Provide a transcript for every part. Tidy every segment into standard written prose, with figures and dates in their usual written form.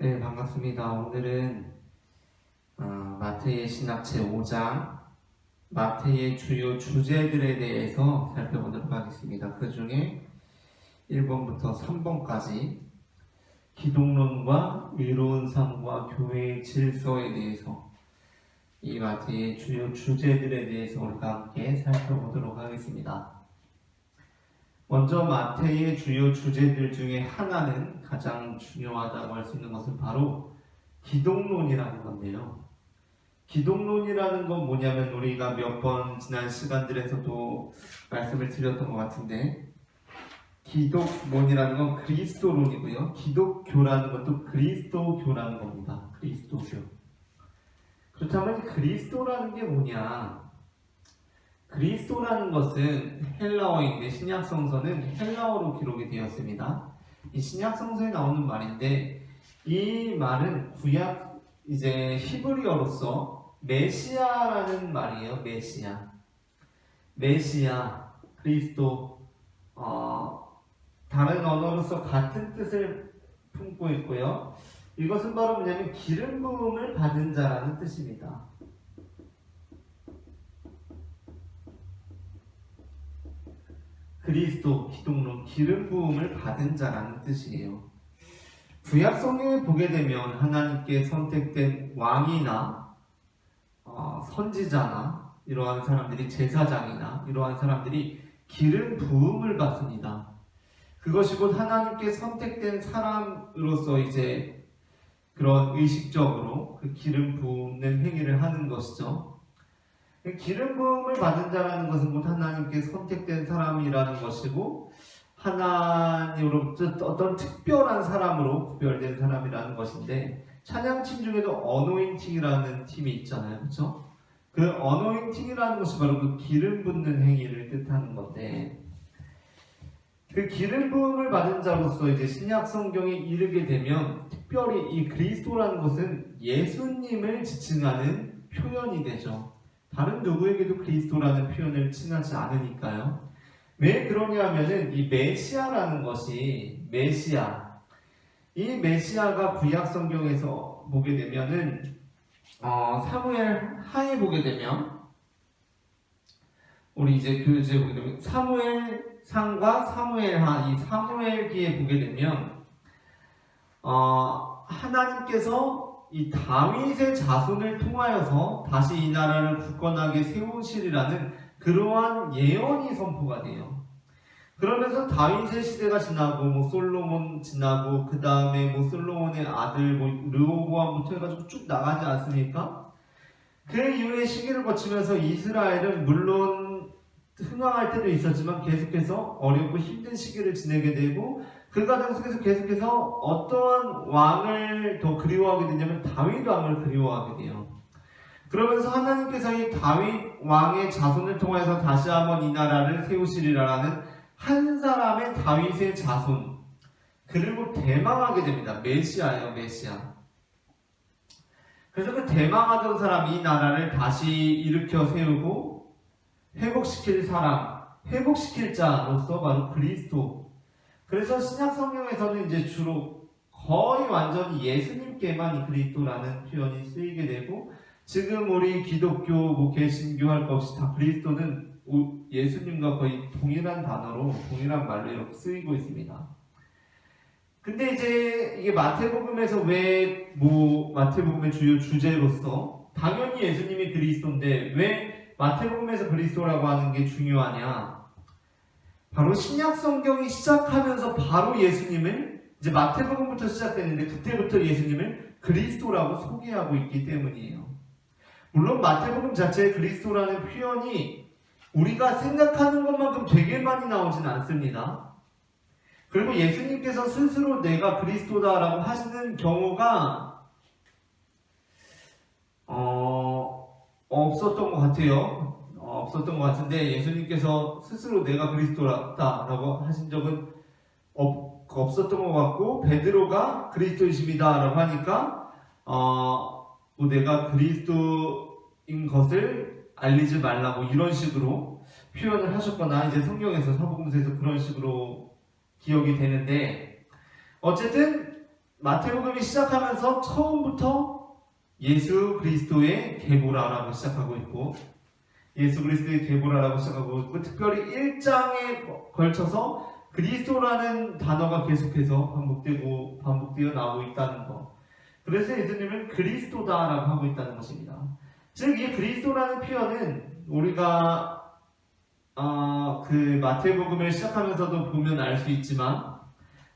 네, 반갑습니다. 오늘은 마태의 신학 제5장, 마태의 주요 주제들에 대해서 살펴보도록 하겠습니다. 그 중에 1번부터 3번까지 기독론과 의로운 삶과 교회의 질서에 대해서 이 마태의 주요 주제들에 대해서 우리가 함께 살펴보도록 하겠습니다. 먼저 마태의 주요 주제들 중에 하나는 가장 중요하다고 할 수 있는 것은 바로 기독론이라는 건데요. 기독론이라는 건 뭐냐면 우리가 몇 번 지난 시간들에서도 말씀을 드렸던 것 같은데, 기독론이라는 건 그리스도론이고요. 기독교라는 것도 그리스도교라는 겁니다. 그리스도교. 그렇다면 그리스도라는 게 뭐냐? 그리스도라는 것은 헬라어인데 신약성서는 헬라어로 기록이 되었습니다. 이 신약성서에 나오는 말인데, 이 말은 구약 히브리어로서 메시아라는 말이에요. 메시아, 그리스도. 다른 언어로서 같은 뜻을 품고 있고요. 이것은 바로 뭐냐면 기름 부음을 받은 자라는 뜻입니다. 그리스도, 기독론, 기름 부음을 받은 자라는 뜻이에요. 구약 성경에 보게 되면 하나님께 선택된 왕이나 선지자나 이러한 사람들이, 제사장이나 이러한 사람들이 기름 부음을 받습니다. 그것이 곧 하나님께 선택된 사람으로서 그런 의식적으로 그 기름 부는 행위를 하는 것이죠. 기름 부음을 받은 자라는 것은 곧 하나님께 선택된 사람이라는 것이고, 하나님으로부터 어떤 특별한 사람으로 구별된 사람이라는 것인데, 찬양팀 중에도 어노인팅이라는 팀이 있잖아요. 그렇죠? 그 어노인팅이라는 것이 바로 그 기름 붓는 행위를 뜻하는 건데, 그 기름 부음을 받은 자로서 신약 성경에 이르게 되면 특별히 이 그리스도라는 것은 예수님을 지칭하는 표현이 되죠. 다른 누구에게도 그리스도라는 표현을 칭하지 않으니까요. 왜 그러냐면은 이 메시아라는 것이 이 메시아가 구약 성경에서 보게 되면은 사무엘 하에 보게 되면, 우리 교재에 보게 되면 사무엘 상과 사무엘 하, 이 사무엘기에 보게 되면 하나님께서 이 다윗의 자손을 통하여서 다시 이 나라를 굳건하게 세우시리라는 그러한 예언이 선포가 돼요. 그러면서 다윗의 시대가 지나고 솔로몬 지나고 그 다음에 솔로몬의 아들 르호보암부터 해가지고 쭉 나가지 않습니까? 그 이후의 시기를 거치면서 이스라엘은 물론 흥황할 때도 있었지만 계속해서 어렵고 힘든 시기를 지내게 되고, 그 과정 속에서 계속해서 어떠한 왕을 더 그리워하게 되냐면 다윗 왕을 그리워하게 돼요. 그러면서 하나님께서 이 다윗 왕의 자손을 통해서 다시 한번 이 나라를 세우시리라는 한 사람의 다윗의 자손, 그리고 대망하게 됩니다. 메시아예요, 메시아. 그래서 그 대망하던 사람이 이 나라를 다시 일으켜 세우고 회복시킬 사람, 회복시킬 자로서 바로 그리스도. 그래서 신약 성경에서는 주로 거의 완전히 예수님께만 이 그리스도라는 표현이 쓰이게 되고, 지금 우리 기독교, 개신교 할 것 없이 다 그리스도는 예수님과 거의 동일한 단어로, 동일한 말로 이렇게 쓰이고 있습니다. 근데 이게 마태복음에서 왜 마태복음의 주요 주제로서 당연히 예수님이 그리스도인데 왜 마태복음에서 그리스도라고 하는 게 중요하냐? 바로 신약 성경이 시작하면서 바로 예수님을 마태복음부터 시작됐는데 그때부터 예수님을 그리스도라고 소개하고 있기 때문이에요. 물론 마태복음 자체에 그리스도라는 표현이 우리가 생각하는 것만큼 되게 많이 나오진 않습니다. 그리고 예수님께서 스스로 내가 그리스도다라고 하시는 경우가 없었던 것 같아요. 없었던 것 같은데, 예수님께서 스스로 내가 그리스도다라고 하신 적은 없었던 것 같고, 베드로가 그리스도이십니다라고 하니까 내가 그리스도인 것을 알리지 말라고 이런 식으로 표현을 하셨거나, 성경에서 사복음서에서 그런 식으로 기억이 되는데, 어쨌든 마태복음이 시작하면서 처음부터 예수 그리스도의 계보라라고 시작하고 있고, 예수 그리스도의 계보라라고 시작하고 있고, 특별히 1장에 걸쳐서 그리스도라는 단어가 계속해서 반복되어 나오고 있다는 것. 그래서 예수님은 그리스도다라고 하고 있다는 것입니다. 즉, 이 그리스도라는 표현은 우리가 그 마태복음을 시작하면서도 보면 알 수 있지만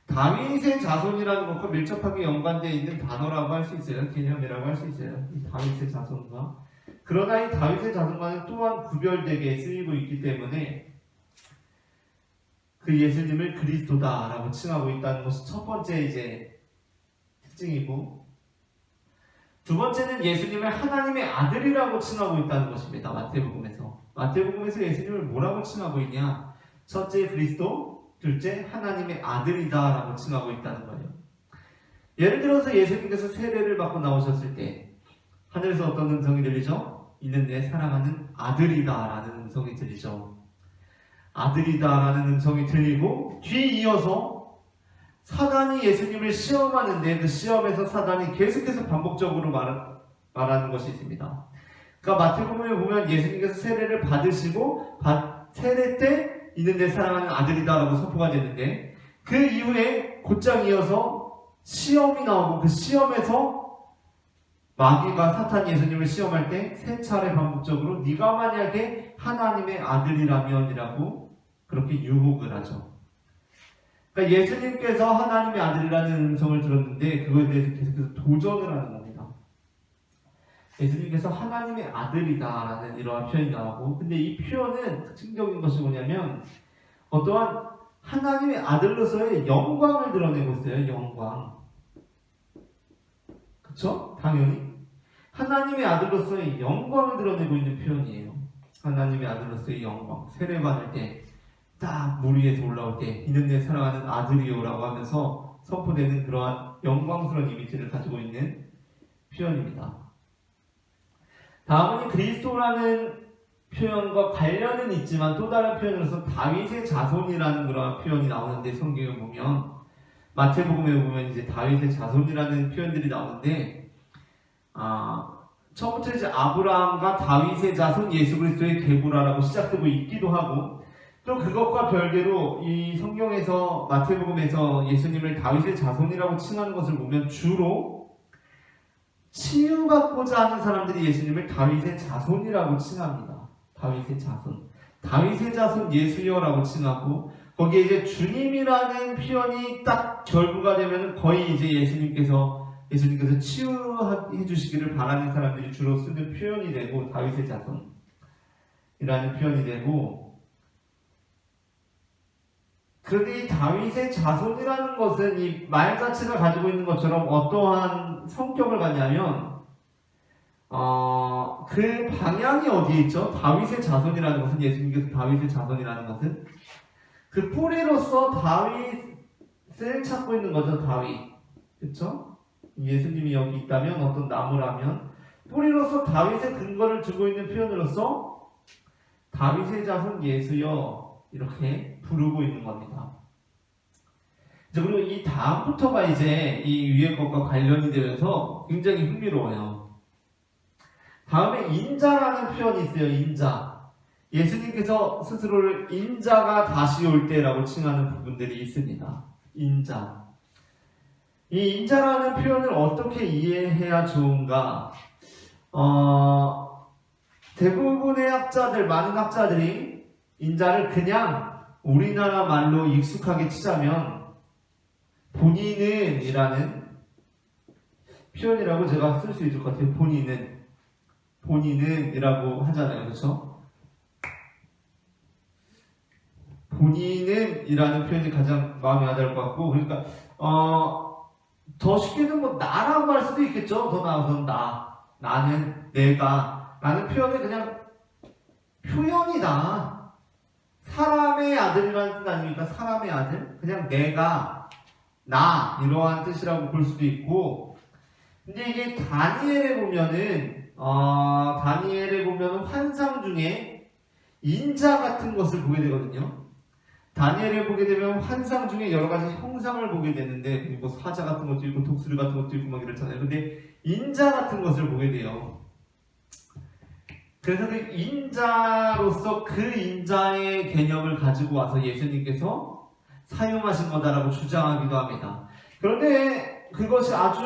다윗의 자손이라는 것과 밀접하게 연관되어 있는 단어라고 할 수 있어요. 개념이라고 할 수 있어요. 이 다윗의 자손과. 그러나 이 다윗의 자손과는 또한 구별되게 쓰이고 있기 때문에 그 예수님을 그리스도다라고 칭하고 있다는 것이 첫 번째 이제 특징이고, 두 번째는 예수님을 하나님의 아들이라고 칭하고 있다는 것입니다. 마태복음에서 예수님을 뭐라고 칭하고 있냐? 첫째 그리스도, 둘째 하나님의 아들이다라고 칭하고 있다는 거예요. 예를 들어서 예수님께서 세례를 받고 나오셨을 때 하늘에서 어떤 음성이 들리죠? 이는 내 사랑하는 아들이다라는 음성이 들리죠. 아들이다라는 음성이 들리고, 뒤이어서 사단이 예수님을 시험하는데 그 시험에서 사단이 계속해서 반복적으로 말하는 것이 있습니다. 그러니까 마태복음에 보면 예수님께서 세례를 받으시고 세례 때 이는 내 사랑하는 아들이다라고 선포가 되는데, 그 이후에 곧장 이어서 시험이 나오고, 그 시험에서 마귀가 사탄이 예수님을 시험할 때 세 차례 반복적으로 네가 만약에 하나님의 아들이라면이라고 그렇게 유혹을 하죠. 그러니까 예수님께서 하나님의 아들이라는 음성을 들었는데 그거에 대해서 계속해서 도전을 하는 겁니다. 예수님께서 하나님의 아들이다라는 이러한 표현이 나오고, 근데 이 표현은 특징적인 것이 뭐냐면 어떠한 하나님의 아들로서의 영광을 드러내고 있어요. 영광. 그쵸? 당연히 하나님의 아들로서의 영광을 드러내고 있는 표현이에요. 하나님의 아들로서의 영광. 세례받을 때 딱 물 위에서 올라올 때 이는 내 사랑하는 아들이요라고 하면서 선포되는 그러한 영광스러운 이미지를 가지고 있는 표현입니다. 다음은 그리스도라는 표현과 관련은 있지만 또 다른 표현으로서 다윗의 자손이라는 그런 표현이 나오는데, 성경에 보면 마태복음에 보면 이제 다윗의 자손이라는 표현들이 나오는데, 처음부터 이제 아브라함과 다윗의 자손 예수 그리스도의 계보라라고 시작되고 있기도 하고, 또 그것과 별개로 이 성경에서 마태복음에서 예수님을 다윗의 자손이라고 칭하는 것을 보면 주로 치유받고자 하는 사람들이 예수님을 다윗의 자손이라고 칭합니다. 다윗의 자손 예수여라고 칭하고, 거기에 이제 주님이라는 표현이 딱 결부가 되면 거의 이제 예수님께서 치유해 주시기를 바라는 사람들이 주로 쓰는 표현이 되고, 다윗의 자손이라는 표현이 되고, 그런데 이 다윗의 자손이라는 것은 이 말 자체가 가지고 있는 것처럼 어떠한 성격을 갖냐면, 그 방향이 어디에 있죠? 다윗의 자손이라는 것은, 예수님께서 다윗의 자손이라는 것은 그 뿌리로서 다윗을 찾고 있는 거죠. 다윗. 그쵸? 예수님이 여기 있다면, 어떤 나무라면 뿌리로서 다윗의 근거를 주고 있는 표현으로서 다윗의 자손 예수여 이렇게 부르고 있는 겁니다. 그리고 이 다음부터가 이제 이 위의 것과 관련이 되면서 굉장히 흥미로워요. 다음에 인자라는 표현이 있어요. 인자. 예수님께서 스스로를 인자가 다시 올 때라고 칭하는 부분들이 있습니다. 인자. 이 인자라는 표현을 어떻게 이해해야 좋은가? 대부분의 학자들, 많은 학자들이 인자를 그냥 우리나라 말로 익숙하게 치자면 본인은 이라는 표현이라고 제가 쓸 수 있을 것 같아요. 본인은 이라고 하잖아요. 그렇죠? 본인은 이라는 표현이 가장 마음에 와닿을 것 같고, 그러니까 더 쉽게는 뭐 나라고 할 수도 있겠죠. 더 나아가서는 나는, 내가 라는 표현은 그냥 표현이다. 사람의 아들이라는 뜻 아닙니까? 사람의 아들? 그냥 내가, 나 이러한 뜻이라고 볼 수도 있고, 근데 이게 다니엘에 보면은 환상 중에 인자 같은 것을 보게 되거든요. 다니엘에 보게 되면 환상 중에 여러 가지 형상을 보게 되는데, 그리고 사자 같은 것도 있고 독수리 같은 것도 있고 막 이렇잖아요. 근데 인자 같은 것을 보게 돼요. 그래서 그 인자로서 그 인자의 개념을 가지고 와서 예수님께서 사용하신 거다라고 주장하기도 합니다. 그런데 그것이 아주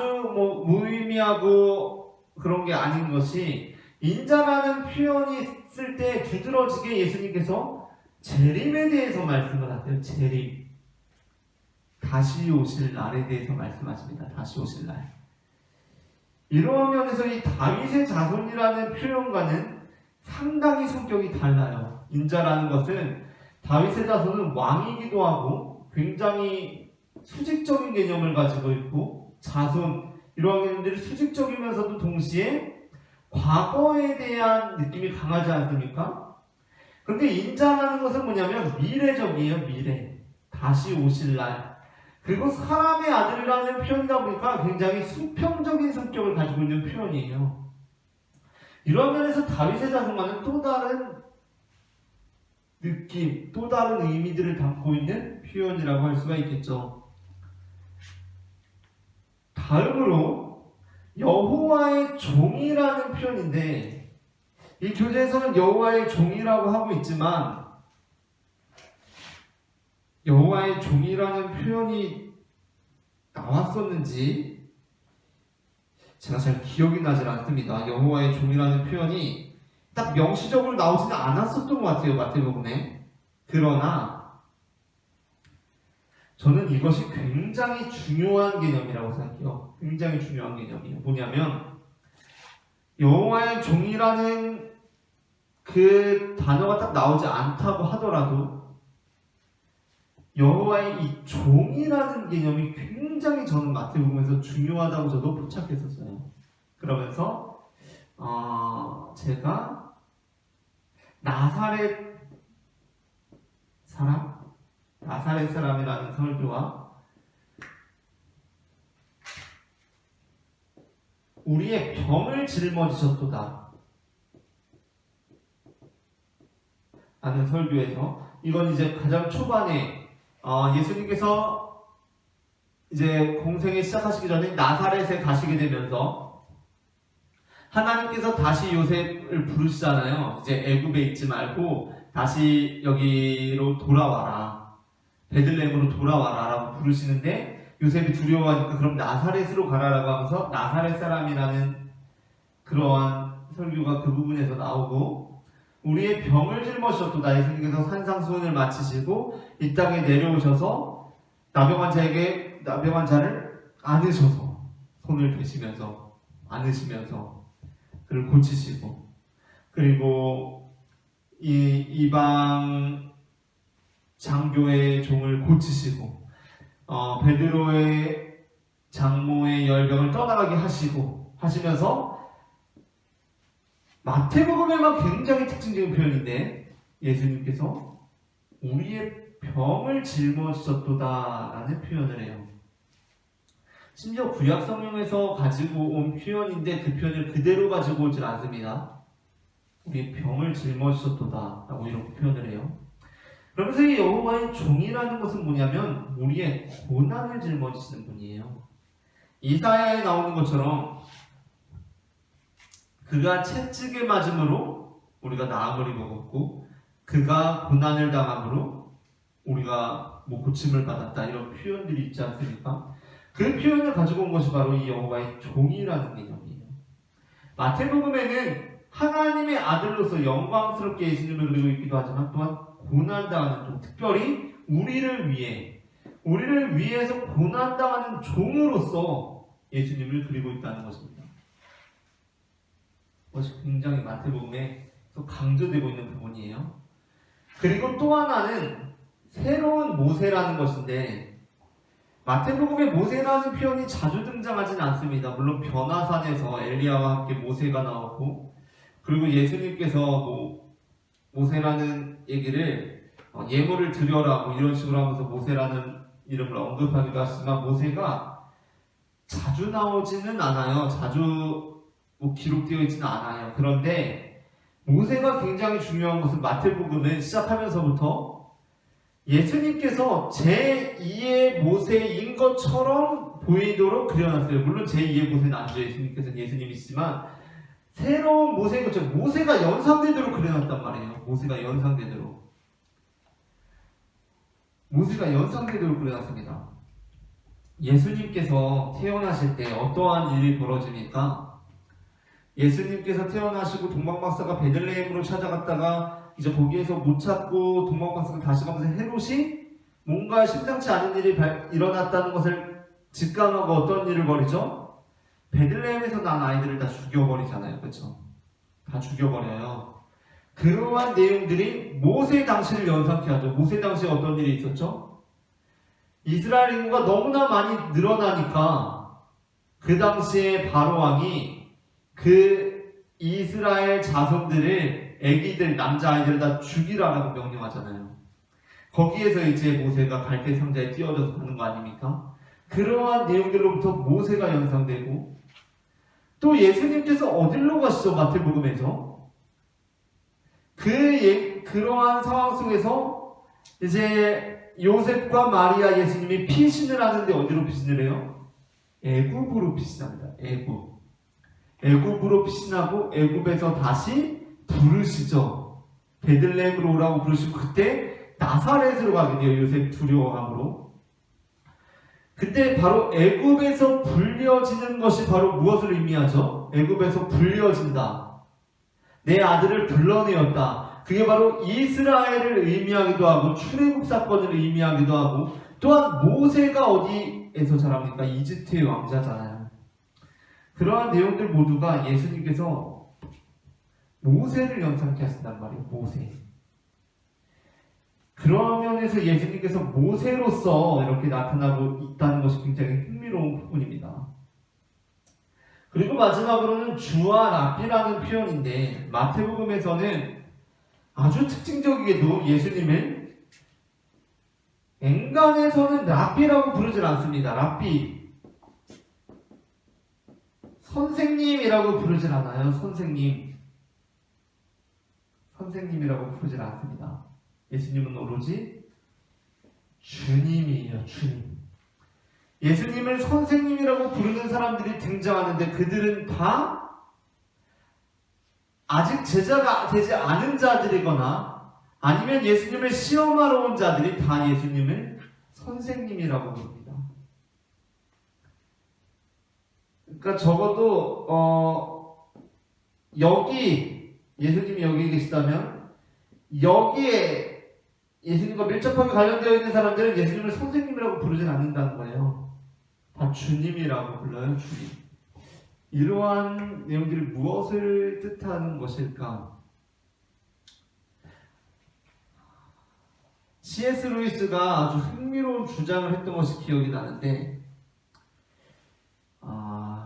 무의미하고 그런 게 아닌 것이, 인자라는 표현이 쓸 때 두드러지게 예수님께서 재림에 대해서 말씀을 하세요. 재림. 다시 오실 날에 대해서 말씀하십니다. 다시 오실 날. 이러한 면에서 이 다윗의 자손이라는 표현과는 상당히 성격이 달라요. 인자라는 것은, 다윗의 자손은 왕이기도 하고 굉장히 수직적인 개념을 가지고 있고, 자손 이러한 개념들이 수직적이면서도 동시에 과거에 대한 느낌이 강하지 않습니까? 그런데 인자라는 것은 뭐냐면 미래적이에요. 미래. 다시 오실 날. 그리고 사람의 아들이라는 표현이다 보니까 굉장히 수평적인 성격을 가지고 있는 표현이에요. 이런 면에서 다윗의 자손과는 또 다른 느낌, 또 다른 의미들을 담고 있는 표현이라고 할 수가 있겠죠. 다음으로 여호와의 종이라는 표현인데, 이 교재에서는 여호와의 종이라고 하고 있지만 여호와의 종이라는 표현이 나왔었는지 제가 잘 기억이 나질 않습니다. 여호와의 종이라는 표현이 딱 명시적으로 나오지는 않았었던 것 같아요, 마태복음에. 그러나 저는 이것이 굉장히 중요한 개념이라고 생각해요. 굉장히 중요한 개념이에요. 뭐냐면 여호와의 종이라는 그 단어가 딱 나오지 않다고 하더라도 여호와의 이 종이라는 개념이 굉장히 저는 마태복음에서 중요하다고 저도 포착했었어요. 그러면서 제가 나사렛 사람이라는 설교와 우리의 병을 짊어지셨도다 라는 설교에서, 이건 이제 가장 초반에 예수님께서 이제 공생에 시작하시기 전에 나사렛에 가시게 되면서 하나님께서 다시 요셉을 부르시잖아요. 이제 애굽에 있지 말고 다시 여기로 돌아와라, 베들레헴으로 돌아와라 라고 부르시는데, 요셉이 두려워하니까 그럼 나사렛으로 가라라고 하면서 나사렛 사람이라는 그러한 설교가 그 부분에서 나오고, 우리의 병을 짊어지셨도다. 예수님께서 산상수훈을 마치시고 이 땅에 내려오셔서 나병환 자를 안으셔서, 손을 대시면서 안으시면서 그를 고치시고, 그리고 이 이방 장교의 종을 고치시고, 베드로의 장모의 열병을 떠나가게 하시면서, 마태복음에만 굉장히 특징적인 표현인데 예수님께서 우리의 병을 짊어지셨도다 라는 표현을 해요. 심지어 구약 성경에서 가지고 온 표현인데 그 표현을 그대로 가지고 오질 않습니다. 우리의 병을 짊어지셨도다 라고 이렇게 표현을 해요. 그러면서 이 여호와의 종이라는 것은 뭐냐면 우리의 고난을 짊어지시는 분이에요. 이사야에 나오는 것처럼 그가 채찍에 맞음으로 우리가 나음을 입었고, 그가 고난을 당함으로 우리가 고침을 받았다, 이런 표현들이 있지 않습니까? 그 표현을 가지고 온 것이 바로 이 여호와의 종이라는 개념이에요. 마태복음에는 하나님의 아들로서 영광스럽게 예수님을 그리고 있기도 하지만 또한 고난당하는 종, 특별히 우리를 위해서 고난당하는 종으로서 예수님을 그리고 있다는 것입니다. 그것이 굉장히 마태복음에 또 강조되고 있는 부분이에요. 그리고 또 하나는 새로운 모세라는 것인데, 마태복음에 모세라는 표현이 자주 등장하지는 않습니다. 물론 변화산에서 엘리야와 함께 모세가 나오고, 그리고 예수님께서 모세라는 얘기를 예물을 드려라 이런 식으로 하면서 모세라는 이름을 언급하기도 하지만, 모세가 자주 나오지는 않아요. 자주 기록되어 있지는 않아요. 그런데 모세가 굉장히 중요한 것은 마태복음은 시작하면서부터 예수님께서 제2의 모세인 것처럼 보이도록 그려놨어요. 물론 제2의 모세는 아니죠. 예수님께서는 예수님이시지만 새로운 모세인 것처럼 모세가 연상되도록 그려놨단 말이에요. 모세가 연상되도록 그려놨습니다. 예수님께서 태어나실 때 어떠한 일이 벌어집니까? 예수님께서 태어나시고 동방박사가 베들레헴으로 찾아갔다가 이제 거기에서 못 찾고 동방박사가 다시 가면서 헤롯이 뭔가 심상치 않은 일이 일어났다는 것을 직감하고 어떤 일을 벌이죠? 베들레헴에서 난 아이들을 다 죽여버리잖아요. 그렇죠? 다 죽여버려요. 그러한 내용들이 모세 당시를 연상케 하죠. 모세 당시에 어떤 일이 있었죠? 이스라엘 인구가 너무나 많이 늘어나니까 그 당시에 바로왕이 그 이스라엘 자손들을 애기들, 남자아이들을 다 죽이라고 명령하잖아요. 거기에서 이제 모세가 갈대 상자에 띄워져서 가는 거 아닙니까? 그러한 내용들로부터 모세가 연상되고 또 예수님께서 어디로 가시죠? 마태복음에서 그러한 상황 속에서 이제 요셉과 마리아 예수님이 피신을 하는데 어디로 피신을 해요? 애굽으로 피신합니다. 애굽으로 피신하고 애굽에서 다시 부르시죠. 베들레헴으로 오라고 부르시고 그때 나사렛으로 가게 돼요. 요셉 두려워함으로. 근데 바로 애굽에서 불려지는 것이 바로 무엇을 의미하죠? 애굽에서 불려진다. 내 아들을 불러내었다. 그게 바로 이스라엘을 의미하기도 하고 출애굽 사건을 의미하기도 하고 또한 모세가 어디에서 자랍니까? 이집트의 왕자잖아요. 그러한 내용들 모두가 예수님께서 모세를 연상케 하신단 말이에요. 모세. 그런 면에서 예수님께서 모세로서 이렇게 나타나고 있다는 것이 굉장히 흥미로운 부분입니다. 그리고 마지막으로는 주와 랍비라는 표현인데 마태복음에서는 아주 특징적이게도 예수님을 앵간에서는 랍비라고 부르질 않습니다. 랍비. 선생님이라고 부르질 않아요. 선생님이라고 부르질 않습니다. 예수님은 오로지 주님이에요. 주님. 예수님을 선생님이라고 부르는 사람들이 등장하는데 그들은 다 아직 제자가 되지 않은 자들이거나 아니면 예수님을 시험하러 온 자들이 다 예수님을 선생님이라고 부릅니다. 그러니까 적어도 여기 예수님이 여기 계시다면 여기에 예수님과 밀접하게 관련되어 있는 사람들은 예수님을 선생님이라고 부르진 않는다는 거예요. 다 주님이라고 불러요. 주님. 이러한 내용들이 무엇을 뜻하는 것일까? C.S. 루이스가 아주 흥미로운 주장을 했던 것이 기억이 나는데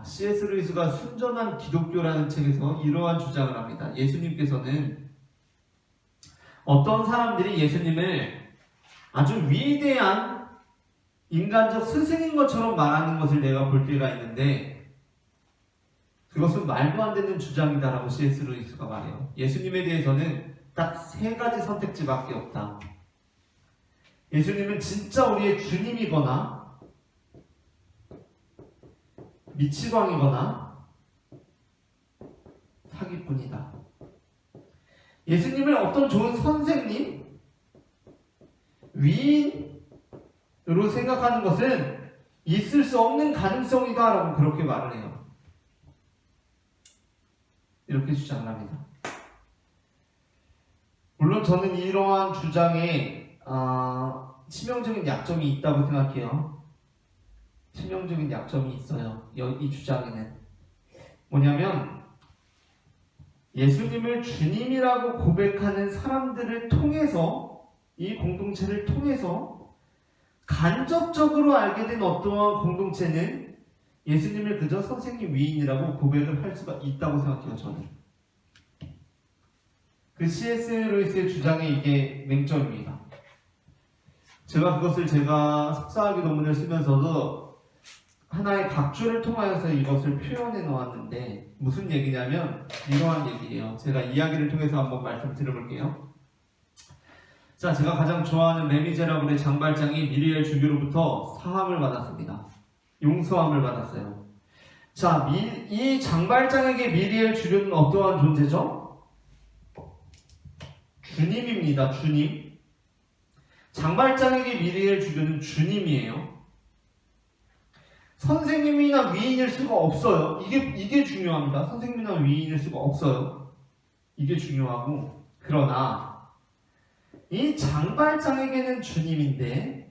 C.S. 루이스가 순전한 기독교라는 책에서 이러한 주장을 합니다. 예수님께서는 어떤 사람들이 예수님을 아주 위대한 인간적 스승인 것처럼 말하는 것을 내가 볼 때가 있는데 그것은 말도 안 되는 주장이다라고 C.S. 루이스가 말해요. 예수님에 대해서는 딱 3가지 선택지밖에 없다. 예수님은 진짜 우리의 주님이거나 미치광이거나 사기꾼이다. 예수님을 어떤 좋은 선생님, 위인으로 생각하는 것은 있을 수 없는 가능성이다 라고 그렇게 말을 해요. 이렇게 주장을 합니다. 물론 저는 이러한 주장에 치명적인 약점이 있다고 생각해요. 치명적인 약점이 있어요. 이 주장에는 뭐냐면 예수님을 주님이라고 고백하는 사람들을 통해서 이 공동체를 통해서 간접적으로 알게 된 어떠한 공동체는 예수님을 그저 선생님 위인이라고 고백을 할 수가 있다고 생각해요. 저는 그 C.S. 루이스의 주장에 이게 맹점입니다. 제가 석사학위 논문을 쓰면서도 하나의 각주를 통하여서 이것을 표현해 놓았는데 무슨 얘기냐면 이러한 얘기예요. 제가 이야기를 통해서 한번 말씀 드려볼게요. 자, 제가 가장 좋아하는 레미제라블의 장발장이 미리엘 주교로부터 사함을 받았습니다. 용서함을 받았어요. 자, 이 장발장에게 미리엘 주교는 어떠한 존재죠? 주님입니다. 주님. 장발장에게 미리엘 주교는 주님이에요. 선생님이나 위인일 수가 없어요. 이게 중요합니다. 선생님이나 위인일 수가 없어요. 이게 중요하고, 그러나 이 장발장에게는 주님인데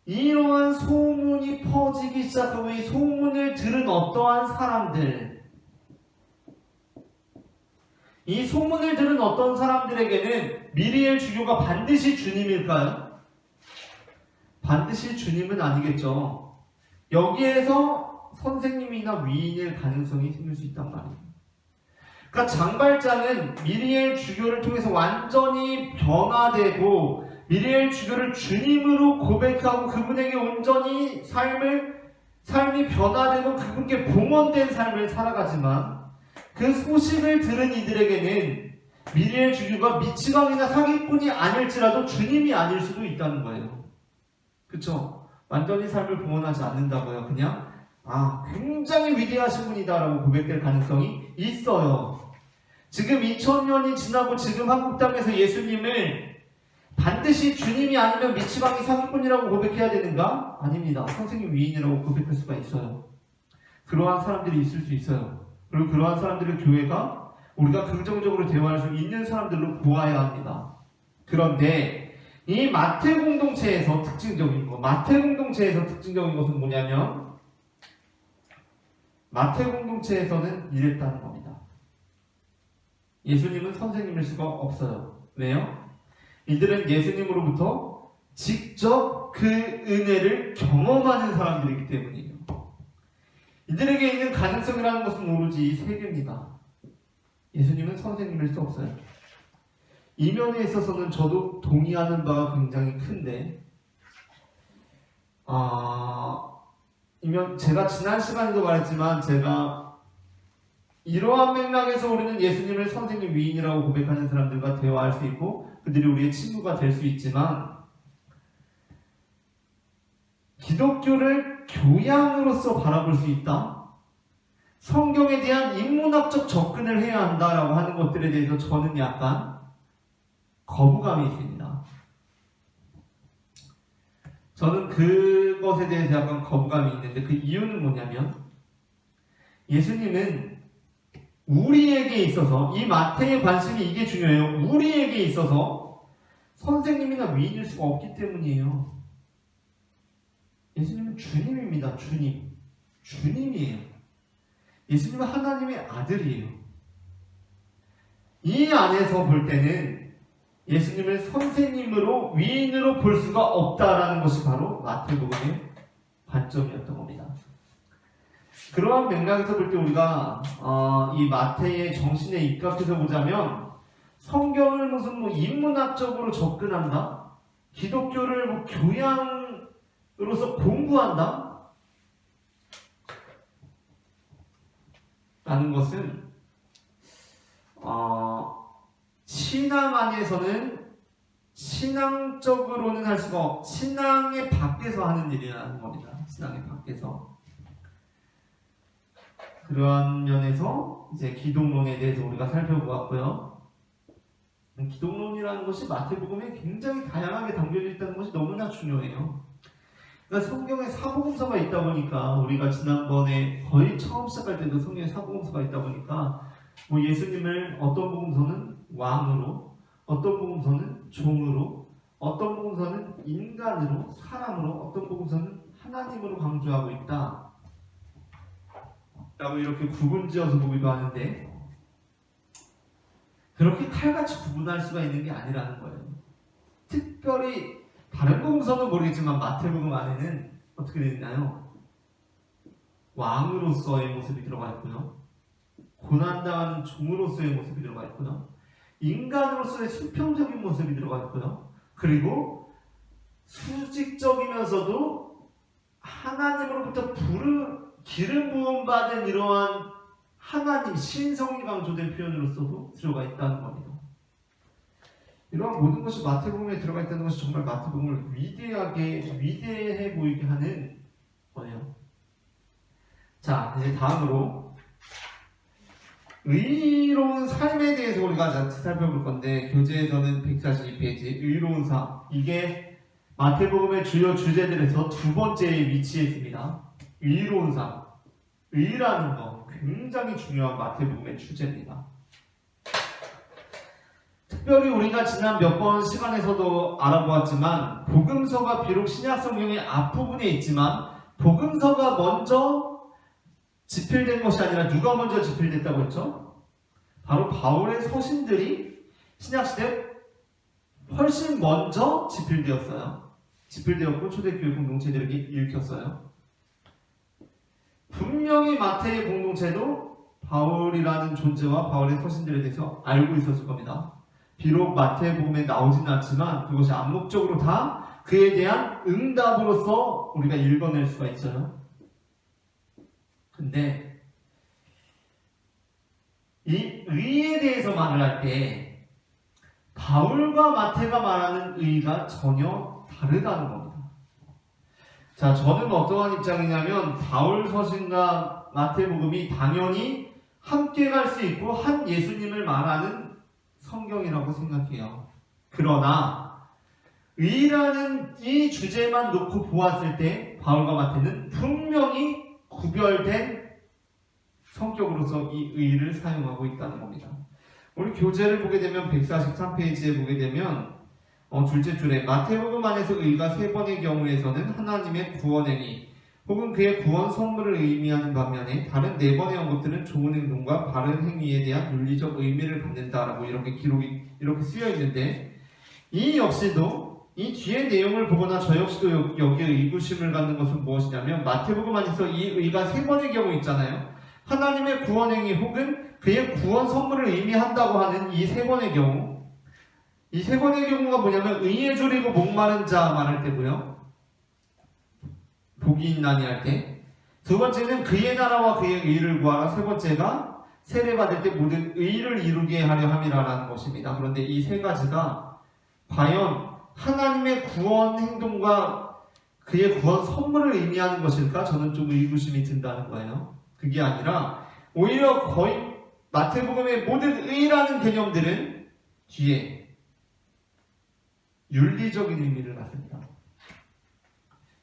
이러한 소문이 퍼지기 시작하고 이 소문을 들은 어떠한 사람들, 이 소문을 들은 어떤 사람들에게는 미리엘 주교가 반드시 주님일까요? 반드시 주님은 아니겠죠. 여기에서 선생님이나 위인일 가능성이 생길 수 있단 말이에요. 그러니까 장발장은 미리엘 주교를 통해서 완전히 변화되고 미리엘 주교를 주님으로 고백하고 그분에게 온전히 삶이 변화되고 그분께 봉헌된 삶을 살아가지만 그 소식을 들은 이들에게는 미리엘 주교가 미치광이나 사기꾼이 아닐지라도 주님이 아닐 수도 있다는 거예요. 그쵸? 완전히 삶을 봉헌하지 않는다고요. 그냥 굉장히 위대하신 분이다라고 고백될 가능성이 있어요. 지금 2000년이 지나고 지금 한국 땅에서 예수님을 반드시 주님이 아니면 미치광이 사기꾼이라고 고백해야 되는가? 아닙니다. 선생님 위인이라고 고백할 수가 있어요. 그러한 사람들이 있을 수 있어요. 그리고 그러한 사람들의 교회가 우리가 긍정적으로 대화할 수 있는 사람들로 보아야 합니다. 그런데 이 마태 공동체에서 특징적인 것은 뭐냐면 마태 공동체에서는 이랬다는 겁니다. 예수님은 선생님일 수가 없어요. 왜요? 이들은 예수님으로부터 직접 그 은혜를 경험하는 사람들이기 때문이에요. 이들에게 있는 가능성이라는 것은 오로지 이 세 개입니다. 예수님은 선생님일 수 없어요. 이 면에 있어서는 저도 동의하는 바가 굉장히 큰데 제가 지난 시간에도 말했지만 제가 이러한 맥락에서 우리는 예수님을 선생님 위인이라고 고백하는 사람들과 대화할 수 있고 그들이 우리의 친구가 될 수 있지만 기독교를 교양으로서 바라볼 수 있다? 성경에 대한 인문학적 접근을 해야 한다라고 하는 것들에 대해서 저는 약간 거부감이 있습니다. 저는 그것에 대해서 약간 거부감이 있는데 그 이유는 뭐냐면 예수님은 우리에게 있어서 이 마태의 관심이 이게 중요해요. 우리에게 있어서 선생님이나 위인일 수가 없기 때문이에요. 예수님은 주님입니다. 주님이에요. 예수님은 하나님의 아들이에요. 이 안에서 볼 때는 예수님을 선생님으로 위인으로 볼 수가 없다라는 것이 바로 마태복음의 관점이었던 겁니다. 그러한 맥락에서 볼 때 우리가 이 마태의 정신에 입각해서 보자면 성경을 무슨 인문학적으로 접근한다? 기독교를 교양으로서 공부한다? 라는 것은 신앙 안에서는 신앙적으로는 할 수가 없고 신앙의 밖에서 하는 일이라는 겁니다. 신앙의 밖에서. 그러한 면에서 이제 기독론에 대해서 우리가 살펴보았고요. 기독론이라는 것이 마태복음에 굉장히 다양하게 담겨져 있다는 것이 너무나 중요해요. 그러니까 성경에 사복음서가 있다 보니까 우리가 지난번에 거의 처음 시작할 때도 성경에 사복음서가 있다 보니까 예수님을 어떤 복음서는 왕으로, 어떤 복음서는 종으로, 어떤 복음서는 인간으로, 사람으로, 어떤 복음서는 하나님으로 강조하고 있다. 라고 이렇게 구분지어서 보기도 하는데 그렇게 칼같이 구분할 수가 있는 게 아니라는 거예요. 특별히 다른 복음서는 모르겠지만 마태복음 안에는 어떻게 되어 있나요? 왕으로서의 모습이 들어가 있고요. 고난당하는 종으로서의 모습이 들어가 있고요. 인간으로서의 수평적인 모습이 들어가 있고요. 그리고 수직적이면서도 하나님으로부터 기름 부음 받은 이러한 하나님 신성이 강조된 표현으로서도 들어가 있다는 겁니다. 이러한 모든 것이 마태복음에 들어가 있다는 것이 정말 마태복음을 위대해 보이게 하는 거예요. 자, 이제 다음으로 의로운 삶에 대해서 우리가 살펴볼 건데, 교재에서는 142페이지 의로운 삶, 이게 마태복음의 주요 주제들에서 두 번째에 위치해 있습니다. 의로운 삶, 의라는 거 굉장히 중요한 마태복음의 주제입니다. 특별히 우리가 지난 몇 번 시간에서도 알아보았지만, 복음서가 비록 신약성경의 앞부분에 있지만 복음서가 먼저 집필된 것이 아니라 누가 먼저 집필됐다고 했죠? 바로 바울의 서신들이 신약시대 훨씬 먼저 집필되었고 초대교회 공동체들에게 읽혔어요. 분명히 마태의 공동체도 바울이라는 존재와 바울의 서신들에 대해서 알고 있었을 겁니다. 비록 마태복음에 나오진 않지만 그것이 암묵적으로 다 그에 대한 응답으로서 우리가 읽어낼 수가 있어요. 근데 이 의에 대해서 말을 할 때 바울과 마태가 말하는 의가 전혀 다르다는 겁니다. 자, 저는 어떠한 입장이냐면 바울 서신과 마태복음이 당연히 함께 갈 수 있고 한 예수님을 말하는 성경이라고 생각해요. 그러나 의라는 이 주제만 놓고 보았을 때 바울과 마태는 분명히 구별된 성격으로서 이 의를 사용하고 있다는 겁니다. 우리 교재를 보게 되면 143페이지에 보게 되면 둘째 줄에 마태복음 안에서 의가 세 번의 경우에서는 하나님의 구원행위 혹은 그의 구원 선물을 의미하는 반면에 다른 네 번의 언급들은 좋은 행동과 바른 행위에 대한 윤리적 의미를 갖는다라고 이렇게 쓰여 있는데, 이 역시도 이 뒤에 내용을 보거나 저 역시도 여기에 의구심을 갖는 것은 무엇이냐면, 마태복음 안에서 이 의가 세 번의 경우 있잖아요. 하나님의 구원행위 혹은 그의 구원 선물을 의미한다고 하는 이 세 번의 경우, 이 세 번의 경우가 뭐냐면 의에 졸이고 목마른 자 말할 때고요, 복이 있나니 할 때, 두 번째는 그의 나라와 그의 의를 구하라, 세 번째가 세례받을 때 모든 의를 이루게 하려 함이라는 것입니다. 그런데 이 세 가지가 과연 하나님의 구원 행동과 그의 구원 선물을 의미하는 것일까? 저는 좀 의구심이 든다는 거예요. 그게 아니라 오히려 거의 마태복음의 모든 의라는 개념들은 뒤에 윤리적인 의미를 갖습니다.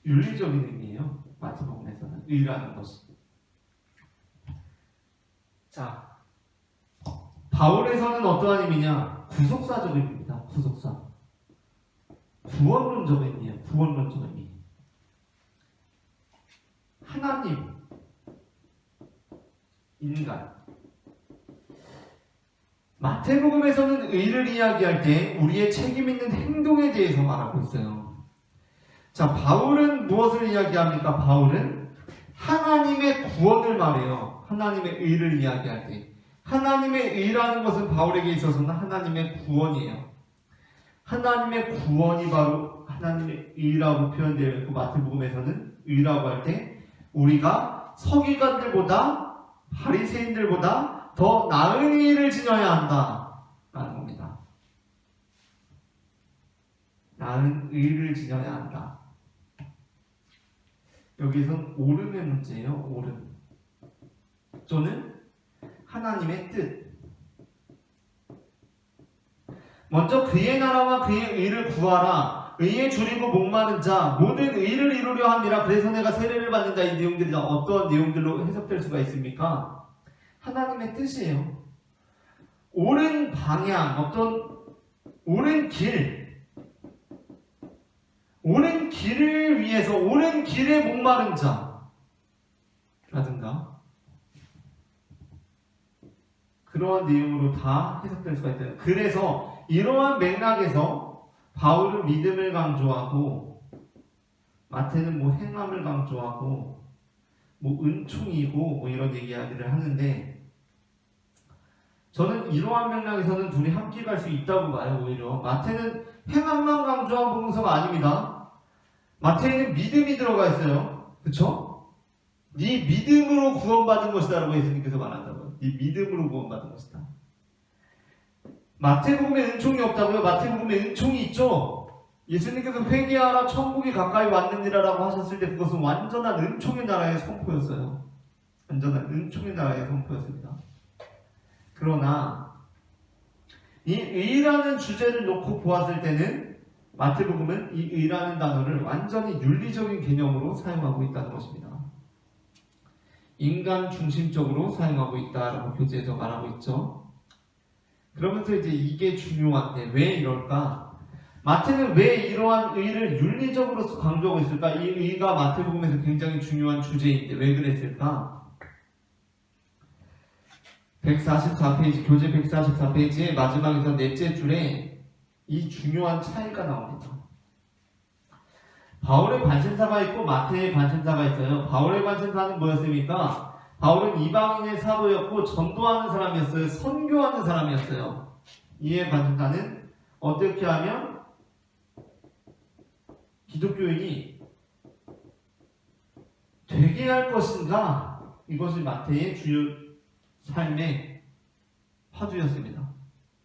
윤리적인 의미예요. 마태복음에서는 의라는 것이. 자, 바울에서는 어떠한 의미냐? 구속사적 의미입니다. 구속사. 구원론적 의미예요. 구원론적 의미. 하나님, 인간. 마태복음에서는 의를 이야기할 때 우리의 책임 있는 행동에 대해서 말하고 있어요. 자, 바울은 무엇을 이야기합니까? 바울은 하나님의 구원을 말해요. 하나님의 의를 이야기할 때. 하나님의 의라는 것은 바울에게 있어서는 하나님의 구원이에요. 하나님의 구원이 바로 하나님의 의라고 표현되어 있고, 마태복음에서는 의라고 할 때 우리가 서기관들보다 바리새인들보다 더 나은 의를 지녀야 한다라는 겁니다. 나은 의를 지녀야 한다. 여기선 옳음의 문제예요. 옳음. 또는 하나님의 뜻. 먼저 그의 나라와 그의 의를 구하라. 의에 줄이고 목마른 자 모든 의를 이루려 함이라. 그래서 내가 세례를 받는다. 이 내용들이 어떤 내용들로 해석될 수가 있습니까? 하나님의 뜻이에요. 옳은 방향, 어떤 옳은 길을 위해서 옳은 길에 목마른 자라든가 그러한 내용으로 다 해석될 수가 있다. 그래서 이러한 맥락에서 바울은 믿음을 강조하고 마태는 행함을 강조하고 은총이고 이런 이야기를 하는데, 저는 이러한 맥락에서는 둘이 함께 갈 수 있다고 봐요. 오히려 마태는 행함만 강조한 복음서가 아닙니다. 마태에는 믿음이 들어가 있어요. 그쵸? 네 믿음으로 구원받은 것이다 라고 예수님께서 말한다고요. 네 믿음으로 구원받은 것이다. 마태복음에 은총이 없다고요? 마태복음에 은총이 있죠. 예수님께서 회개하라 천국이 가까이 왔느니라라고 하셨을 때 그것은 완전한 은총의 나라의 선포였어요. 완전한 은총의 나라의 선포였습니다. 그러나 이 의라는 주제를 놓고 보았을 때는 마태복음은 이 의라는 단어를 완전히 윤리적인 개념으로 사용하고 있다는 것입니다. 인간 중심적으로 사용하고 있다라고 교재에서 말하고 있죠. 그러면서 이제 이게 중요한데 왜 이럴까? 마태는 왜 이러한 의를 윤리적으로 강조하고 있을까? 이 의가 마태복음에서 굉장히 중요한 주제인데 왜 그랬을까? 144페이지, 교재 144페이지의 마지막에서 넷째 줄에 이 중요한 차이가 나옵니다. 바울의 관심사가 있고 마태의 관심사가 있어요. 바울의 관심사는 뭐였습니까? 바울은 이방인의 사도였고 전도하는 사람이었어요. 선교하는 사람이었어요. 이의 관심사는 어떻게 하면 기독교인이 되게 할 것인가? 이것이 마태의 주요 삶의 화두였습니다.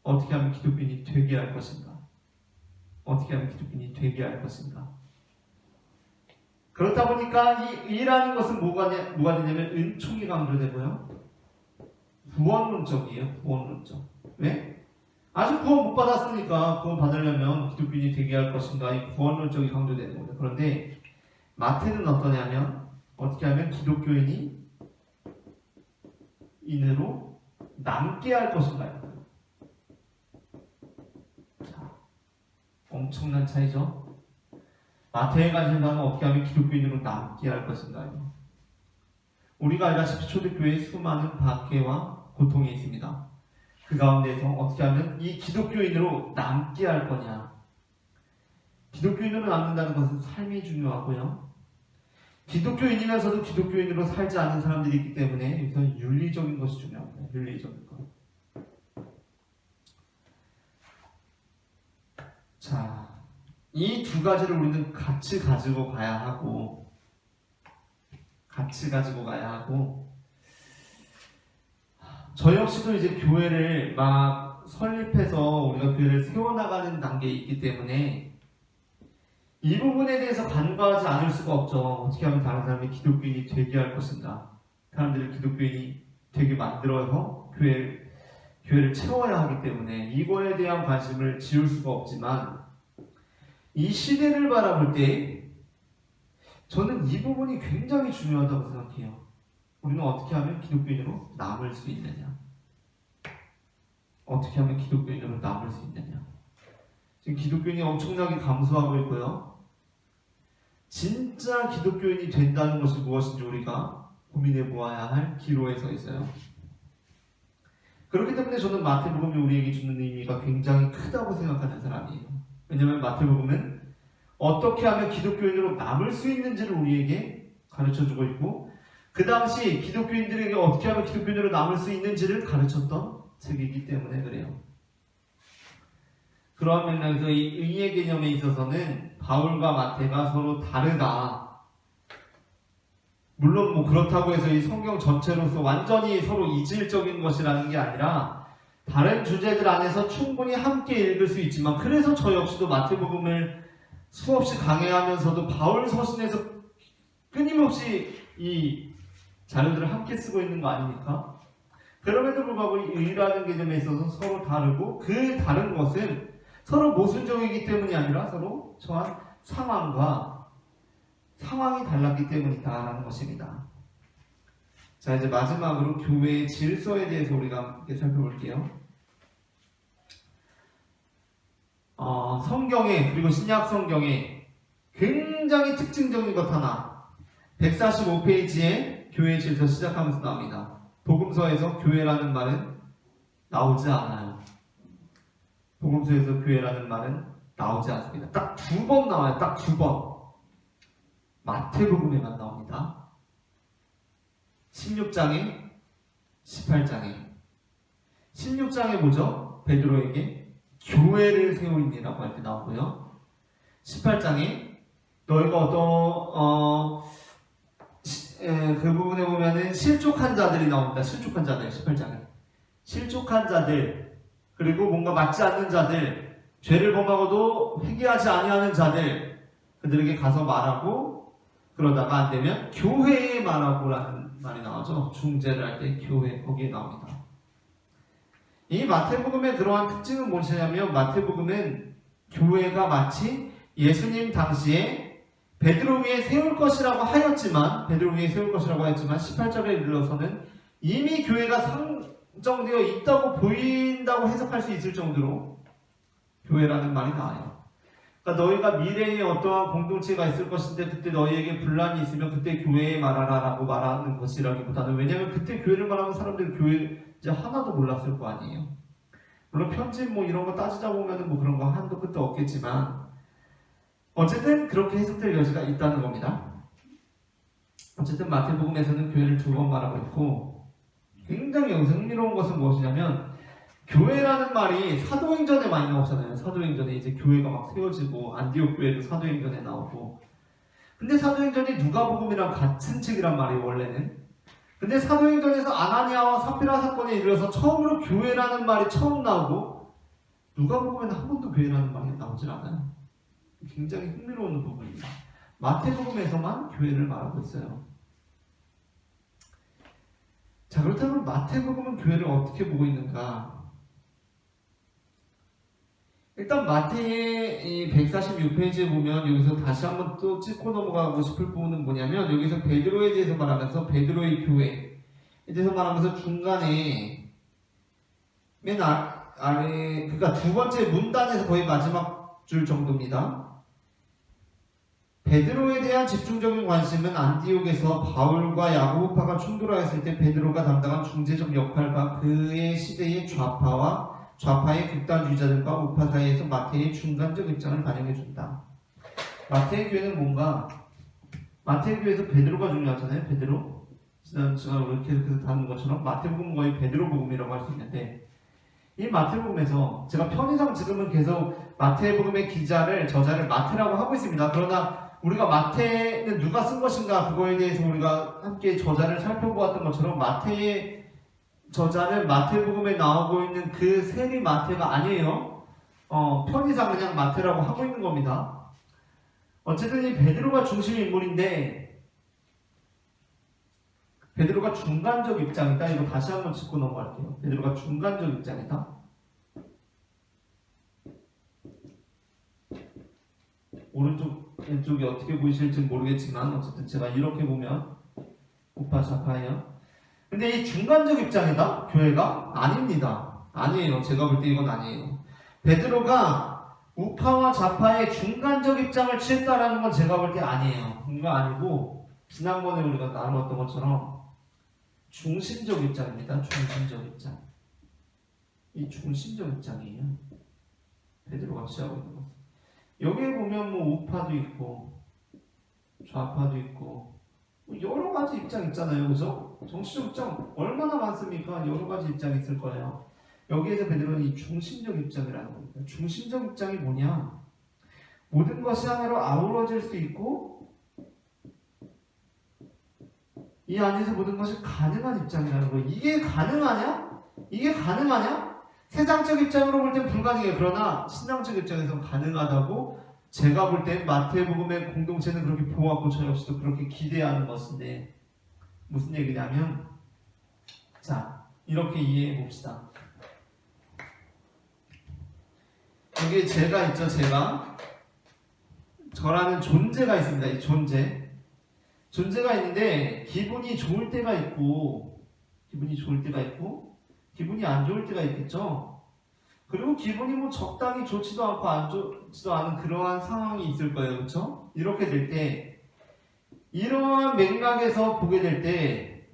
어떻게 하면 기독교인이 되게 할 것인가? 어떻게 하면 기독교인이 되게 할 것인가? 그렇다 보니까 이 의라는 것은 뭐가 되냐면 은총이 강조되고요. 구원론적이에요. 구원론적. 왜? 아직 구원 못 받았으니까 구원 받으려면 기독교인이 되게 할 것인가? 이 구원론적이 강조되는 거죠. 그런데 마태는 어떠냐면 어떻게 하면 기독교인이 인으로 남게 할 것인가요? 자, 엄청난 차이죠. 마태에 관심사는 어떻게 하면 기독교인으로 남게 할 것인가요? 우리가 알다시피 초대교회에 수많은 박해와 고통이 있습니다. 그 가운데서 어떻게 하면 이 기독교인으로 남게 할 거냐? 기독교인으로 남는다는 것은 삶이 중요하고요. 기독교인이면서도 기독교인으로 살지 않는 사람들이 있기 때문에 여기서 윤리적인 것이 중요합니다. 윤리적인 것. 자, 이 두 가지를 우리는 같이 가지고 가야 하고 저 역시도 이제 교회를 막 설립해서 우리가 교회를 세워나가는 단계에 있기 때문에 이 부분에 대해서 간과하지 않을 수가 없죠. 어떻게 하면 다른 사람이 기독교인이 되게 할 것인가? 사람들을 기독교인이 되게 만들어서 교회를 채워야 하기 때문에 이거에 대한 관심을 지울 수가 없지만 이 시대를 바라볼 때 저는 이 부분이 굉장히 중요하다고 생각해요. 우리는 어떻게 하면 기독교인으로 남을 수 있느냐? 어떻게 하면 기독교인으로 남을 수 있느냐? 지금 기독교인이 엄청나게 감소하고 있고요. 진짜 기독교인이 된다는 것이 무엇인지 우리가 고민해 보아야 할 기로에 서 있어요. 그렇기 때문에 저는 마태복음이 우리에게 주는 의미가 굉장히 크다고 생각하는 사람이에요. 왜냐하면 마태복음은 어떻게 하면 기독교인으로 남을 수 있는지를 우리에게 가르쳐주고 있고 그 당시 기독교인들에게 어떻게 하면 기독교인으로 남을 수 있는지를 가르쳤던 책이기 때문에 그래요. 그러한 맥락에서 이 의의 개념에 있어서는 바울과 마태가 서로 다르다. 물론 뭐 그렇다고 해서 이 성경 전체로서 완전히 서로 이질적인 것이라는 게 아니라 다른 주제들 안에서 충분히 함께 읽을 수 있지만 그래서 저 역시도 마태복음을 수없이 강해하면서도 바울 서신에서 끊임없이 이 자료들을 함께 쓰고 있는 거 아닙니까? 그럼에도 불구하고 이 의라는 개념에 있어서 서로 다르고 그 다른 것은 서로 모순적이기 때문이 아니라 서로 처한 상황이 달랐기 때문이다라는 것입니다. 자, 이제 마지막으로 교회의 질서에 대해서 우리가 함께 살펴볼게요. 성경에 그리고 신약 성경에 굉장히 특징적인 것 하나 145페이지에 교회의 질서 시작하면서 나옵니다. 복음서에서 교회라는 말은 나오지 않아요. 복음서에서 교회라는 말은 나오지 않습니다. 딱 2번 나와요. 딱 2번. 마태복음에만 나옵니다. 16장에 18장에 16장에 뭐죠? 베드로에게 교회를 세우리라고 할 때 나오고요. 18장에 너희가 그 부분에 보면은 실족한 자들이 나옵니다. 실족한 자들 18장에 실족한 자들 그리고 뭔가 맞지 않는 자들, 죄를 범하고도 회개하지 아니하는 자들, 그들에게 가서 말하고, 그러다가 안 되면 교회에 말하고라는 말이 나오죠. 중재를 할 때 교회, 거기에 나옵니다. 이 마태복음에 들어간 특징은 무엇이냐면, 마태복음은 교회가 마치 예수님 당시에 베드로 위에 세울 것이라고 하였지만 18절에 이르러서는 이미 교회가 상정되어 있다고 보인다고 해석할 수 있을 정도로 교회라는 말이 나와요. 그러니까 너희가 미래에 어떠한 공동체가 있을 것인데 그때 너희에게 분란이 있으면 그때 교회에 말하라 라고 말하는 것이라기보다는, 왜냐하면 그때 교회를 말하면 사람들이 교회 이제 하나도 몰랐을 거 아니에요. 물론 편집 뭐 이런 거 따지다 보면은 뭐 그런 거 한도 끝도 없겠지만 어쨌든 그렇게 해석될 여지가 있다는 겁니다. 어쨌든 마태복음에서는 교회를 두 번 말하고 있고, 굉장히 여기서 흥미로운 것은 무엇이냐면 교회라는 말이 사도행전에 많이 나오잖아요. 사도행전에 이제 교회가 막 세워지고, 안디옥 교회도 사도행전에 나오고. 근데 사도행전이 누가복음이랑 같은 책이란 말이에요, 원래는. 근데 사도행전에서 아나니아와 삽비라 사건에 이르러서 처음으로 교회라는 말이 처음 나오고, 누가복음에는 한 번도 교회라는 말이 나오질 않아요. 굉장히 흥미로운 부분입니다. 마태복음에서만 교회를 말하고 있어요. 자, 그렇다면 마태복음은 교회를 어떻게 보고 있는가? 일단 마태의 146페이지에 보면 여기서 다시 한번 또 짚고 넘어가고 싶을 부분은 뭐냐면, 여기서 베드로에 대해서 말하면서 베드로의 교회에 대해서 말하면서 중간에 맨 아래, 그러니까 두 번째 문단에서 거의 마지막 줄 정도입니다. 베드로에 대한 집중적인 관심은 안디옥에서 바울과 야고보파가 충돌하였을 때 베드로가 담당한 중재적 역할과 그의 시대의 좌파의 극단주의자들과 우파 사이에서 마태의 중간적 입장을 반영해준다. 마태의 교회는 뭔가, 마태의 교회에서 베드로가 중요하잖아요. 베드로. 지난 시간에 우리 계속해서 다룬 것처럼 마태복음은 거의 베드로 복음이라고 할 수 있는데, 이 마태복음에서 제가 편의상 지금은 계속 마태복음의 저자를 마태라고 하고 있습니다. 그러나 우리가 마태는 누가 쓴 것인가, 그거에 대해서 우리가 함께 저자를 살펴보았던 것처럼 마태의 저자는 마태복음에 나오고 있는 그 세리 마태가 아니에요. 편의상 그냥 마태라고 하고 있는 겁니다. 어쨌든 이 베드로가 중심 인물인데, 베드로가 중간적 입장이다. 이거 다시 한번 짚고 넘어갈게요. 베드로가 중간적 입장이다. 오른쪽 왼쪽이 어떻게 보이실지 모르겠지만 어쨌든 제가 이렇게 보면 우파 좌파예요. 근데 이 중간적 입장이다? 교회가? 아닙니다. 아니에요. 제가 볼 때 이건 아니에요. 베드로가 우파와 좌파의 중간적 입장을 취했다라는 건 제가 볼 때 아니에요. 그거 아니고 지난번에 우리가 나눴던 것처럼 중심적 입장입니다. 중심적 입장. 이 중심적 입장이에요. 베드로가 취하고 있는 것은. 여기에 보면 뭐 우파도 있고 좌파도 있고 여러 가지 입장 있잖아요. 그죠? 정치적 입장 얼마나 많습니까? 여러 가지 입장이 있을 거예요. 여기에서 베드로는 이 중심적 입장이라는 겁니다. 중심적 입장이 뭐냐? 모든 것이 하나로 아우러질 수 있고 이 안에서 모든 것이 가능한 입장이라는 거예요. 이게 가능하냐? 이게 가능하냐? 세상적 입장으로 볼 땐 불가능해요. 그러나 신앙적 입장에서는 가능하다고 제가 볼 땐 마태복음의 공동체는 그렇게 보았고 저 역시도 그렇게 기대하는 것인데, 무슨 얘기냐면, 자, 이렇게 이해해 봅시다. 여기 제가 있죠. 저라는 존재가 있습니다. 이 존재가 있는데 기분이 좋을 때가 있고 기분이 안 좋을 때가 있겠죠. 그리고 기분이 뭐 적당히 좋지도 않고 안 좋지도 않은 그러한 상황이 있을 거예요. 그렇죠? 이렇게 될 때 이러한 맥락에서 보게 될 때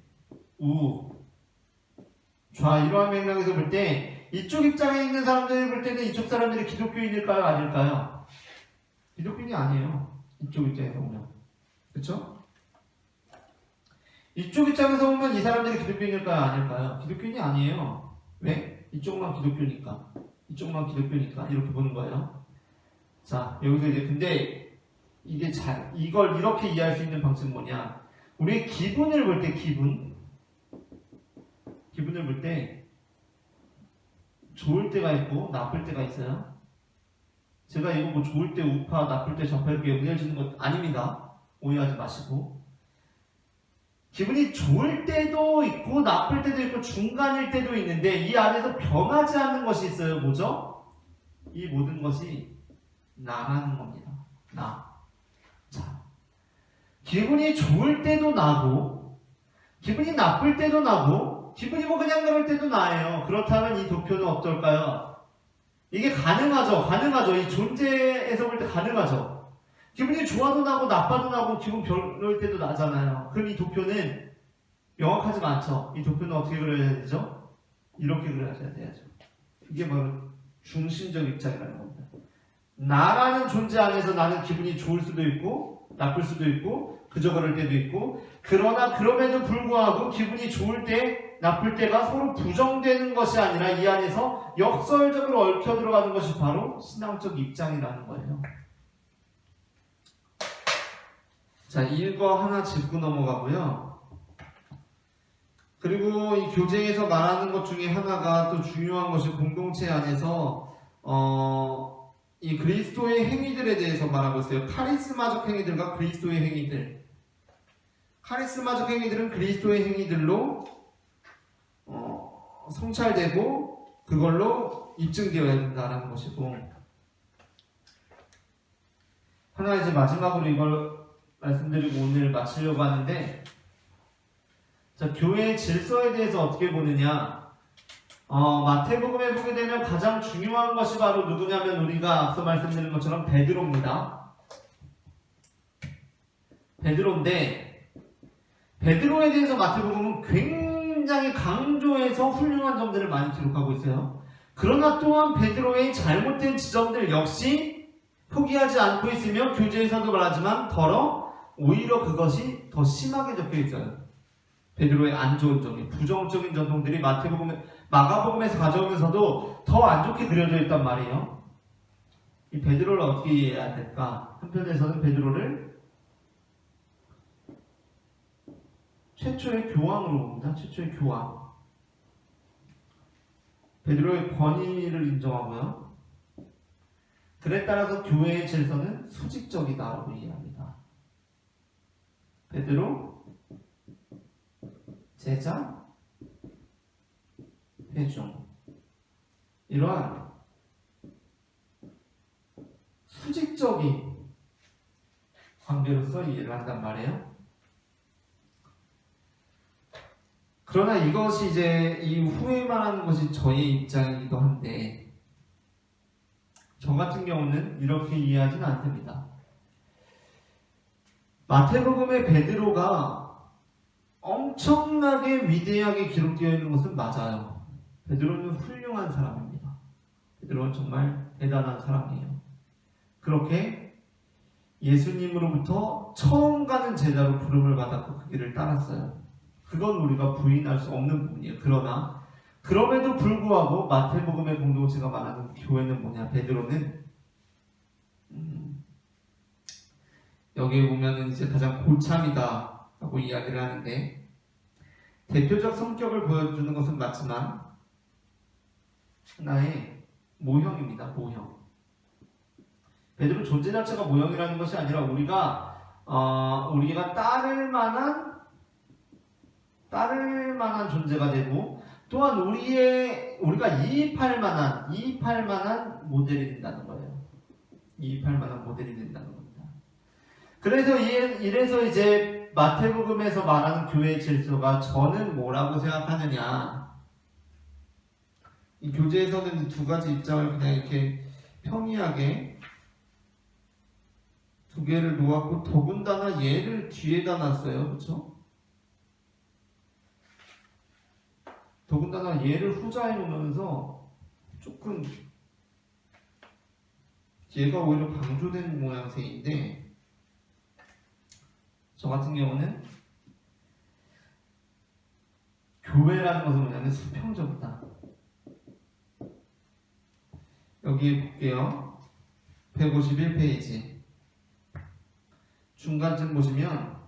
이러한 맥락에서 볼 때 이쪽 입장에 있는 사람들이 볼 때는 이쪽 사람들이 기독교인일까요? 아닐까요? 기독교인이 아니에요. 이쪽 입장에서 보면. 그렇죠? 이쪽 입장에서 보면 이 사람들이 기독교인일까요? 아닐까요? 기독교인이 아니에요. 왜? 이쪽만 기독교니까 이렇게 보는 거예요. 자, 여기서 이제 근데 이걸 이렇게 이해할 수 있는 방식은 뭐냐? 우리의 기분을 볼 때 기분을 볼 때 좋을 때가 있고 나쁠 때가 있어요. 제가 이거 뭐 좋을 때 우파, 나쁠 때 좌파 이렇게 연결해 주는 것 아닙니다. 오해하지 마시고. 기분이 좋을 때도 있고 나쁠 때도 있고 중간일 때도 있는데 이 안에서 변하지 않는 것이 있어요. 뭐죠? 이 모든 것이 나라는 겁니다. 나. 자, 기분이 좋을 때도 나고 기분이 나쁠 때도 나고 기분이 뭐 그냥 그럴 때도 나예요. 그렇다면 이 도표는 어떨까요? 이게 가능하죠. 이 존재에서 볼 때 가능하죠. 기분이 좋아도 나고 나빠도 나고 기분 별로일 때도 나잖아요. 그럼 이 도표는 명확하지가 않죠. 이 도표는 어떻게 그려야 되죠? 이렇게 그려야 돼야죠. 이게 바로 중심적 입장이라는 겁니다. 나라는 존재 안에서 나는 기분이 좋을 수도 있고 나쁠 수도 있고 그저 그럴 때도 있고 그러나 그럼에도 불구하고 기분이 좋을 때 나쁠 때가 서로 부정되는 것이 아니라 이 안에서 역설적으로 얽혀 들어가는 것이 바로 신앙적 입장이라는 거예요. 자, 이거 하나 짚고 넘어가고요. 그리고 이 교재에서 말하는 것 중에 하나가 또 중요한 것이 공동체 안에서 이 그리스도의 행위들에 대해서 말하고 있어요. 카리스마적 행위들과 그리스도의 행위들. 카리스마적 행위들은 그리스도의 행위들로 성찰되고 그걸로 입증되어야 된다는 것이고, 하나 이제 마지막으로 이걸 말씀드리고 오늘 마치려고 하는데, 자, 교회의 질서에 대해서 어떻게 보느냐. 마태복음에 보게 되면 가장 중요한 것이 바로 누구냐면 우리가 앞서 말씀드린 것처럼 베드로입니다. 베드로인데 베드로에 대해서 마태복음은 굉장히 강조해서 훌륭한 점들을 많이 기록하고 있어요. 그러나 또한 베드로의 잘못된 지점들 역시 포기하지 않고 있으며 교재에서도 말하지만 오히려 그것이 더 심하게 적혀 있어요. 베드로의 안 좋은 점이, 부정적인 전통들이 마가복음에서 가져오면서도 더 안 좋게 그려져 있단 말이에요. 이 베드로를 어떻게 이해해야 될까? 한편에서는 베드로를 최초의 교황으로 봅니다. 최초의 교황. 베드로의 권위를 인정하고요. 그에 따라서 교회의 질서는 수직적이다라고 이해합니다. 베드로, 제자, 회중. 이러한 수직적인 관계로서 이해를 한단 말이에요. 그러나 이것이 이제 이후에 말하는 것이 저의 입장이기도 한데, 저 같은 경우는 이렇게 이해하지는 않습니다. 마태복음의 베드로가 엄청나게 위대하게 기록되어 있는 것은 맞아요. 베드로는 훌륭한 사람입니다. 베드로는 정말 대단한 사람이에요. 그렇게 예수님으로부터 처음 가는 제자로 부름을 받았고 그 길을 따랐어요. 그건 우리가 부인할 수 없는 부분이에요. 그러나 그럼에도 불구하고 마태복음의 공동체가 말하는 교회는 뭐냐? 베드로는 여기에 보면은 이제 가장 고참이다 라고 이야기를 하는데, 대표적 성격을 보여주는 것은 맞지만 하나의 모형입니다. 모형. 베드로 존재 자체가 모형이라는 것이 아니라 우리가 따를 만한 존재가 되고, 또한 우리가 이입할 만한 모델이 된다는 거예요. 이입할 만한 모델이 된다는 겁니다. 그래서 이래서 이제 마태복음에서 말하는 교회의 질서가 저는 뭐라고 생각하느냐. 이 교재에서는 두 가지 입장을 그냥 이렇게 평이하게 두 개를 놓았고, 더군다나 얘를 뒤에다 놨어요. 그렇죠? 더군다나 얘를 후자에 놓으면서 조금 얘가 오히려 강조된 모양새인데, 저 같은 경우는 교회라는 것은 뭐냐면 수평적이다. 여기 볼게요. 151페이지 중간쯤 보시면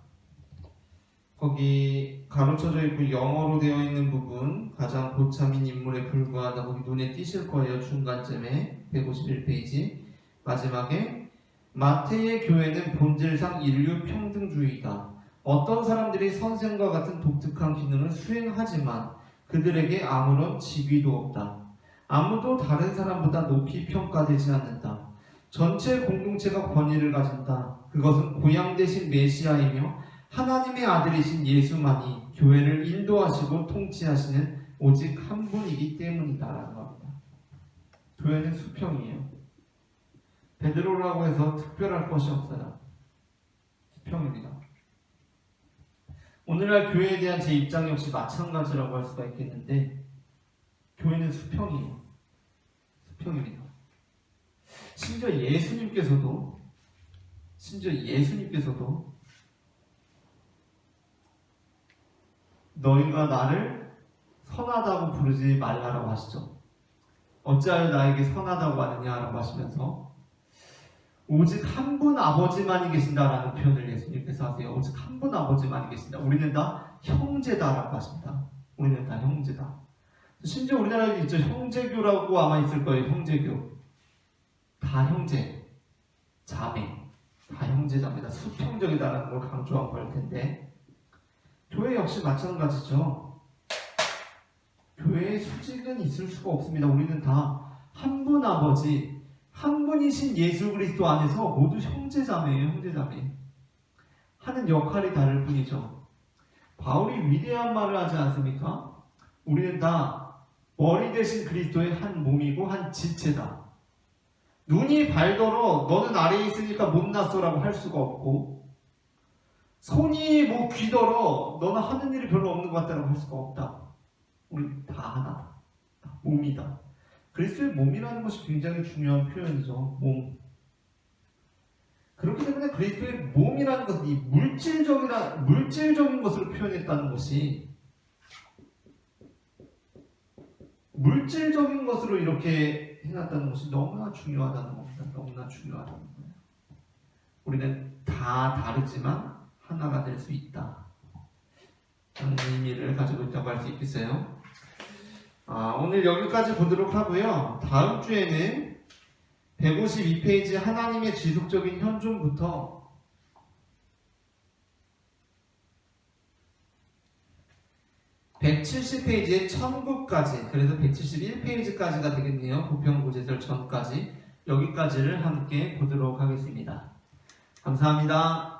거기 가로쳐져 있고 영어로 되어 있는 부분 가장 고참인 인물에 불과하다 거기 눈에 띄실 거예요. 중간쯤에 151페이지 마지막에 마태의 교회는 본질상 인류 평등주의이다. 어떤 사람들이 선생과 같은 독특한 기능을 수행하지만 그들에게 아무런 직위도 없다. 아무도 다른 사람보다 높이 평가되지 않는다. 전체 공동체가 권위를 가진다. 그것은 고향 대신 메시아이며 하나님의 아들이신 예수만이 교회를 인도하시고 통치하시는 오직 한 분이기 때문이다라는 겁니다. 교회는 수평이에요. 베드로라고 해서 특별할 것이 없어요. 수평입니다. 오늘날 교회에 대한 제 입장 역시 마찬가지라고 할 수가 있겠는데 교회는 수평이에요. 수평입니다. 심지어 예수님께서도 너희가 나를 선하다고 부르지 말라라고 하시죠. 어찌하여 나에게 선하다고 하느냐라고 하시면서 오직 한 분 아버지만이 계신다라는 표현을 예수님께서 하세요. 오직 한 분 아버지만이 계신다. 우리는 다 형제다라고 하십니다. 우리는 다 형제다. 심지어 우리나라에 있죠. 형제교라고 아마 있을 거예요. 형제교. 다 형제, 자매, 다 형제자매다. 수평적이다라는 걸 강조한 걸 텐데 교회 역시 마찬가지죠. 교회에 수직은 있을 수가 없습니다. 우리는 다 한 분 아버지, 한 분이신 예수 그리스도 안에서 모두 형제자매예요. 형제자매. 하는 역할이 다를 뿐이죠. 바울이 위대한 말을 하지 않습니까? 우리는 다 머리 대신 그리스도의 한 몸이고 한 지체다. 눈이 발더러 너는 아래에 있으니까 못났어라고 할 수가 없고 손이 귀더러 너는 하는 일이 별로 없는 것 같다라고 할 수가 없다. 우리 다 하나다. 몸이다. 그리스도의 몸이라는 것이 굉장히 중요한 표현이죠. 몸. 그렇기 때문에 그리스도의 몸이라는 것은 이 물질적인 것으로 표현했다는 것이 물질적인 것으로 이렇게 해놨다는 것이 너무나 중요하다는 겁니다. 너무나 중요하다는 거예요. 우리는 다 다르지만 하나가 될 수 있다. 라는 의미를 가지고 있다고 할 수 있겠어요. 오늘 여기까지 보도록 하고요. 다음 주에는 152페이지 하나님의 지속적인 현존부터 170페이지의 천국까지, 그래서 171페이지까지가 되겠네요. 부평고제설 전까지, 여기까지를 함께 보도록 하겠습니다. 감사합니다.